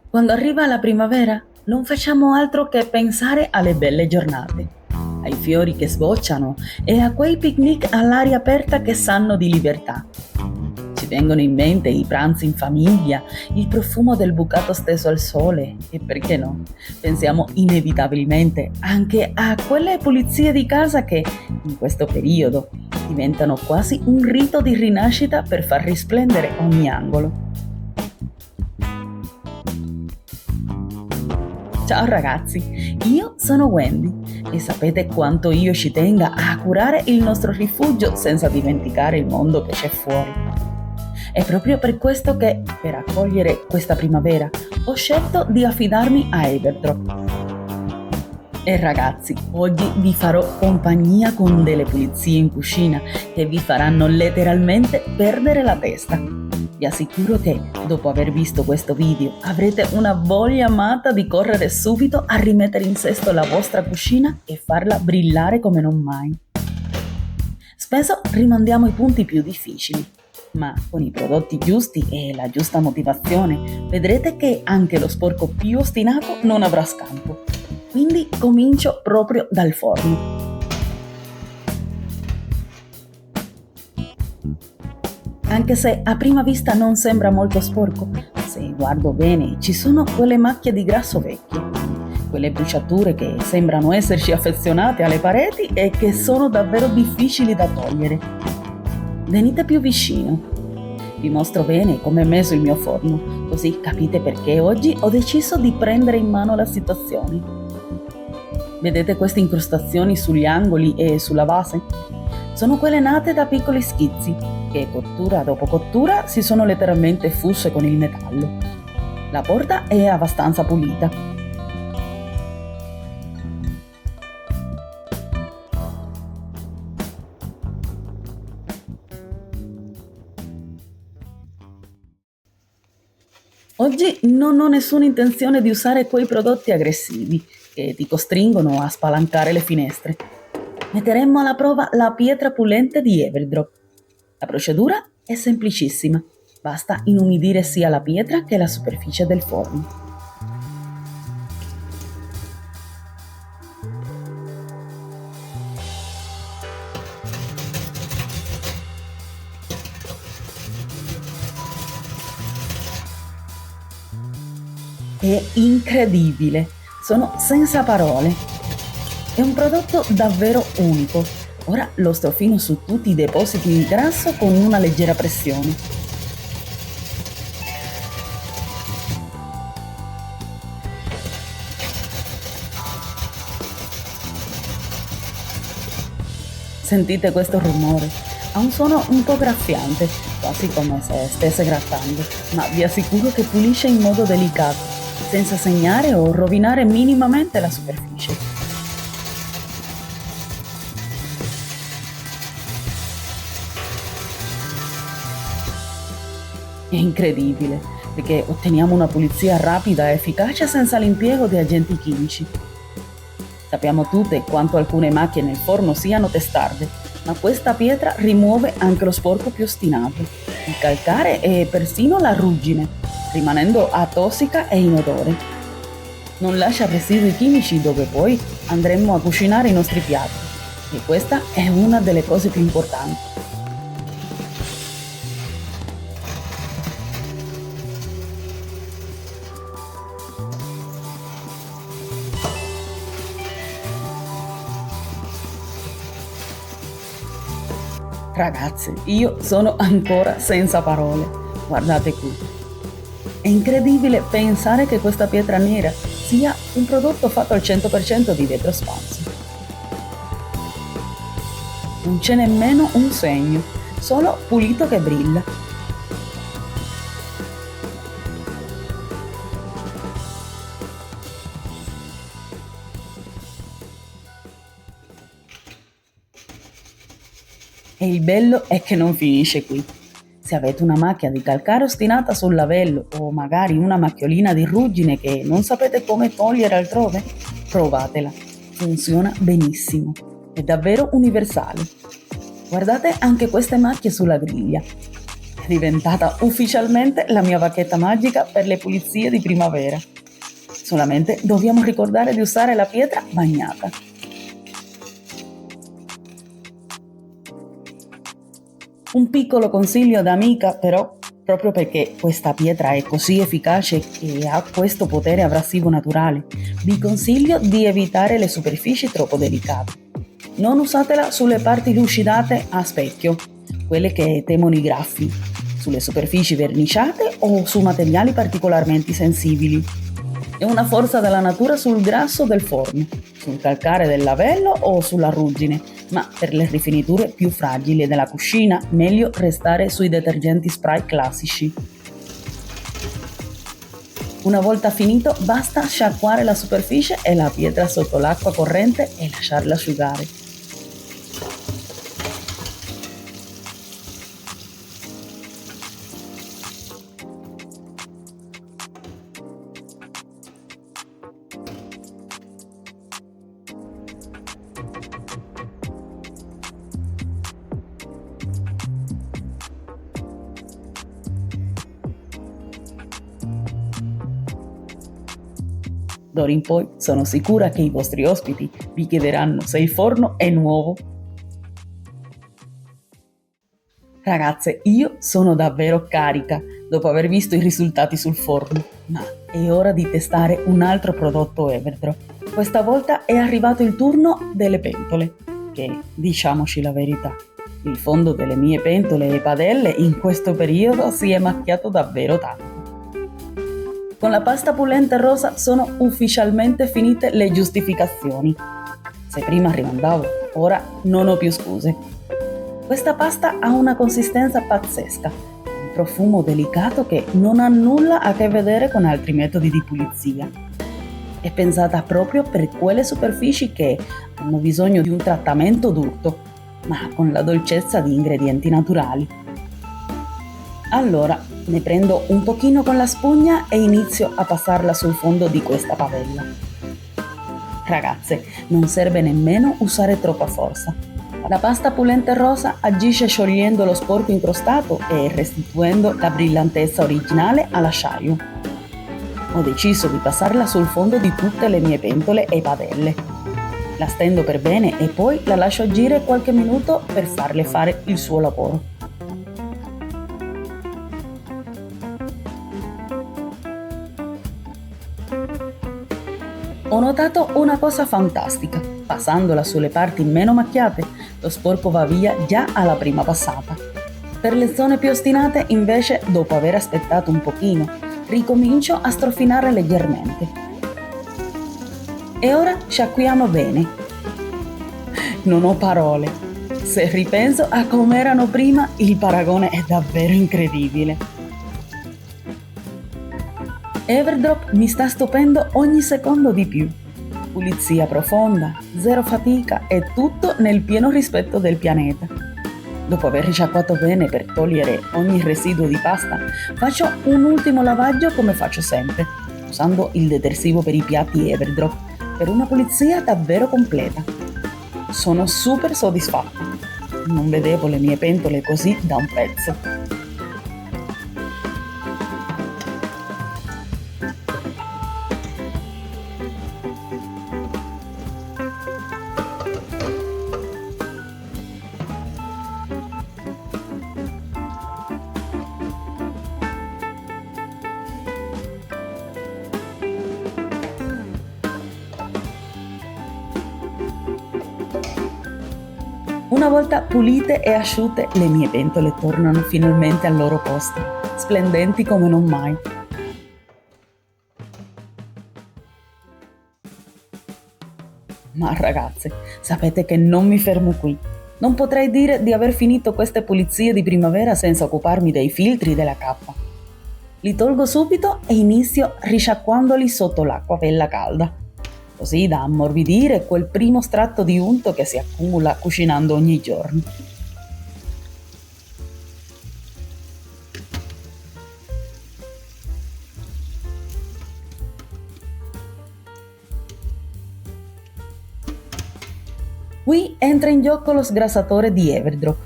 Quando arriva la primavera, non facciamo altro che pensare alle belle giornate, ai fiori che sbocciano e a quei picnic all'aria aperta che sanno di libertà. Ci vengono in mente i pranzi in famiglia, il profumo del bucato steso al sole e perché no? Pensiamo inevitabilmente anche a quelle pulizie di casa che, in questo periodo, diventano quasi un rito di rinascita per far risplendere ogni angolo. Ciao ragazzi, io sono Wendy e sapete quanto io ci tenga a curare il nostro rifugio senza dimenticare il mondo che c'è fuori. È proprio per questo che, per accogliere questa primavera, ho scelto di affidarmi a Everdrop. E ragazzi, oggi vi farò compagnia con delle pulizie in cucina che vi faranno letteralmente perdere la testa. Vi assicuro che, dopo aver visto questo video, avrete una voglia matta di correre subito a rimettere in sesto la vostra cucina e farla brillare come non mai. Spesso rimandiamo i punti più difficili, ma con i prodotti giusti e la giusta motivazione vedrete che anche lo sporco più ostinato non avrà scampo. Quindi comincio proprio dal forno. Anche se a prima vista non sembra molto sporco, se guardo bene ci sono quelle macchie di grasso vecchio, quelle bruciature che sembrano esserci affezionate alle pareti e che sono davvero difficili da togliere. Venite più vicino. Vi mostro bene come è messo il mio forno, così capite perché oggi ho deciso di prendere in mano la situazione. Vedete queste incrostazioni sugli angoli e sulla base? Sono quelle nate da piccoli schizzi, che cottura dopo cottura si sono letteralmente fusse con il metallo. La porta è abbastanza pulita. Oggi non ho nessuna intenzione di usare quei prodotti aggressivi che ti costringono a spalancare le finestre. Metteremmo alla prova la pietra pulente di Everdrop. La procedura è semplicissima, basta inumidire sia la pietra che la superficie del forno. È incredibile, sono senza parole. È un prodotto davvero unico. Ora lo strofino su tutti i depositi di grasso con una leggera pressione. Sentite questo rumore? Ha un suono un po' graffiante, quasi come se stesse grattando, ma vi assicuro che pulisce in modo delicato, senza segnare o rovinare minimamente la superficie. È incredibile, perché otteniamo una pulizia rapida e efficace senza l'impiego di agenti chimici. Sappiamo tutte quanto alcune macchie nel forno siano testarde, ma questa pietra rimuove anche lo sporco più ostinato, il calcare e persino la ruggine, rimanendo atossica e inodore. Non lascia residui chimici dove poi andremo a cucinare i nostri piatti, e questa è una delle cose più importanti. Ragazzi, io sono ancora senza parole. Guardate qui. È incredibile pensare che questa pietra nera sia un prodotto fatto al 100% di vetro spanso. Non c'è nemmeno un segno, solo pulito che brilla. E il bello è che non finisce qui. Se avete una macchia di calcare ostinata sul lavello o magari una macchiolina di ruggine che non sapete come togliere altrove, provatela. Funziona benissimo. È davvero universale. Guardate anche queste macchie sulla griglia. diventata ufficialmente la mia bacchetta magica per le pulizie di primavera. Solamente dobbiamo ricordare di usare la pietra bagnata. Un piccolo consiglio da amica, però, proprio perché questa pietra è così efficace e ha questo potere abrasivo naturale, vi consiglio di evitare le superfici troppo delicate. Non usatela sulle parti lucidate a specchio, quelle che temono i graffi, sulle superfici verniciate o su materiali particolarmente sensibili. È una forza della natura sul grasso del forno, sul calcare del lavello o sulla ruggine, ma per le rifiniture più fragili della cucina meglio restare sui detergenti spray classici. Una volta finito basta sciacquare la superficie e la pietra sotto l'acqua corrente e lasciarla asciugare. D'ora in poi sono sicura che i vostri ospiti vi chiederanno se il forno è nuovo. Ragazze, io sono davvero carica dopo aver visto i risultati sul forno, ma è ora di testare un altro prodotto Everdrop. Questa volta è arrivato il turno delle pentole, che, diciamoci la verità, il fondo delle mie pentole e padelle in questo periodo si è macchiato davvero tanto. Con la pasta pullente rosa sono ufficialmente finite le giustificazioni. Se prima rimandavo, ora non ho più scuse. Questa pasta ha una consistenza pazzesca, un profumo delicato che non ha nulla a che vedere con altri metodi di pulizia. È pensata proprio per quelle superfici che hanno bisogno di un trattamento d'urto, ma con la dolcezza di ingredienti naturali. Allora, ne prendo un pochino con la spugna e inizio a passarla sul fondo di questa padella. Ragazze, non serve nemmeno usare troppa forza. La pasta pullente rosa agisce sciogliendo lo sporco incrostato e restituendo la brillantezza originale all'acciaio. Ho deciso di passarla sul fondo di tutte le mie pentole e padelle. La stendo per bene e poi la lascio agire qualche minuto per farle fare il suo lavoro. Ho notato una cosa fantastica. Passandola sulle parti meno macchiate, lo sporco va via già alla prima passata. Per le zone più ostinate, invece, dopo aver aspettato un pochino, ricomincio a strofinare leggermente. E ora sciacquiamo bene. Non ho parole. Se ripenso a come erano prima, il paragone è davvero incredibile. Everdrop mi sta stupendo ogni secondo di più. Pulizia profonda, zero fatica e tutto nel pieno rispetto del pianeta. Dopo aver risciacquato bene per togliere ogni residuo di pasta, faccio un ultimo lavaggio come faccio sempre, usando il detersivo per i piatti Everdrop, per una pulizia davvero completa. Sono super soddisfatta. Non vedevo le mie pentole così da un pezzo. Una volta pulite e asciute, le mie pentole tornano finalmente al loro posto, splendenti come non mai. Ma ragazze, sapete che non mi fermo qui. Non potrei dire di aver finito queste pulizie di primavera senza occuparmi dei filtri della cappa. Li tolgo subito e inizio risciacquandoli sotto l'acqua bella calda, così da ammorbidire quel primo strato di unto che si accumula cucinando ogni giorno. Qui entra in gioco lo sgrassatore di Everdrop.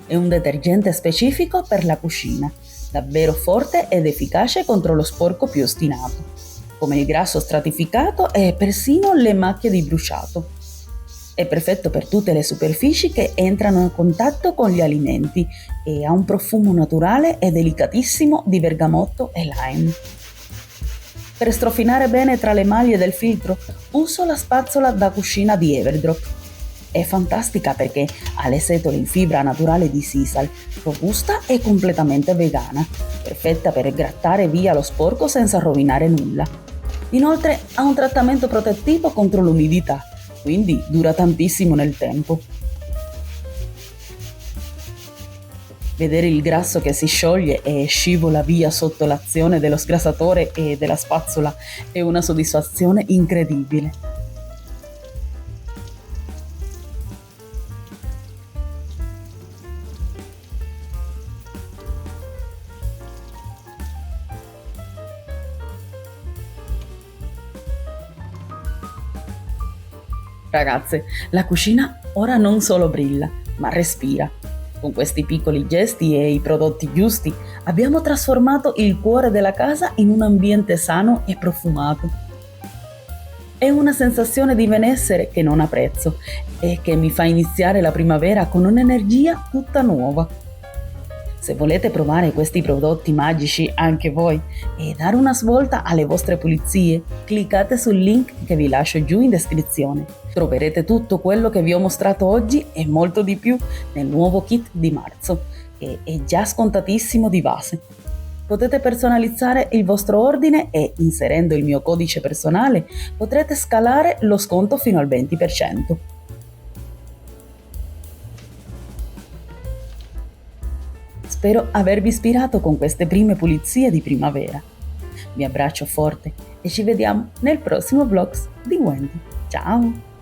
È un detergente specifico per la cucina, davvero forte ed efficace contro lo sporco più ostinato, come il grasso stratificato e persino le macchie di bruciato. È perfetto per tutte le superfici che entrano in contatto con gli alimenti e ha un profumo naturale e delicatissimo di bergamotto e lime. Per strofinare bene tra le maglie del filtro uso la spazzola da cucina di Everdrop. È fantastica perché ha le setole in fibra naturale di sisal, robusta e completamente vegana, perfetta per grattare via lo sporco senza rovinare nulla. Inoltre ha un trattamento protettivo contro l'umidità, quindi dura tantissimo nel tempo. Vedere il grasso che si scioglie e scivola via sotto l'azione dello sgrassatore e della spazzola è una soddisfazione incredibile. Ragazze, la cucina ora non solo brilla, ma respira. Con questi piccoli gesti e i prodotti giusti abbiamo trasformato il cuore della casa in un ambiente sano e profumato. È una sensazione di benessere che non ha prezzo e che mi fa iniziare la primavera con un'energia tutta nuova. Se volete provare questi prodotti magici anche voi e dare una svolta alle vostre pulizie, cliccate sul link che vi lascio giù in descrizione. Troverete tutto quello che vi ho mostrato oggi e molto di più nel nuovo kit di marzo, che è già scontatissimo di base. Potete personalizzare il vostro ordine e, inserendo il mio codice personale, potrete scalare lo sconto fino al 20%. Spero avervi ispirato con queste prime pulizie di primavera. Vi abbraccio forte e ci vediamo nel prossimo vlog di Wendy. Ciao!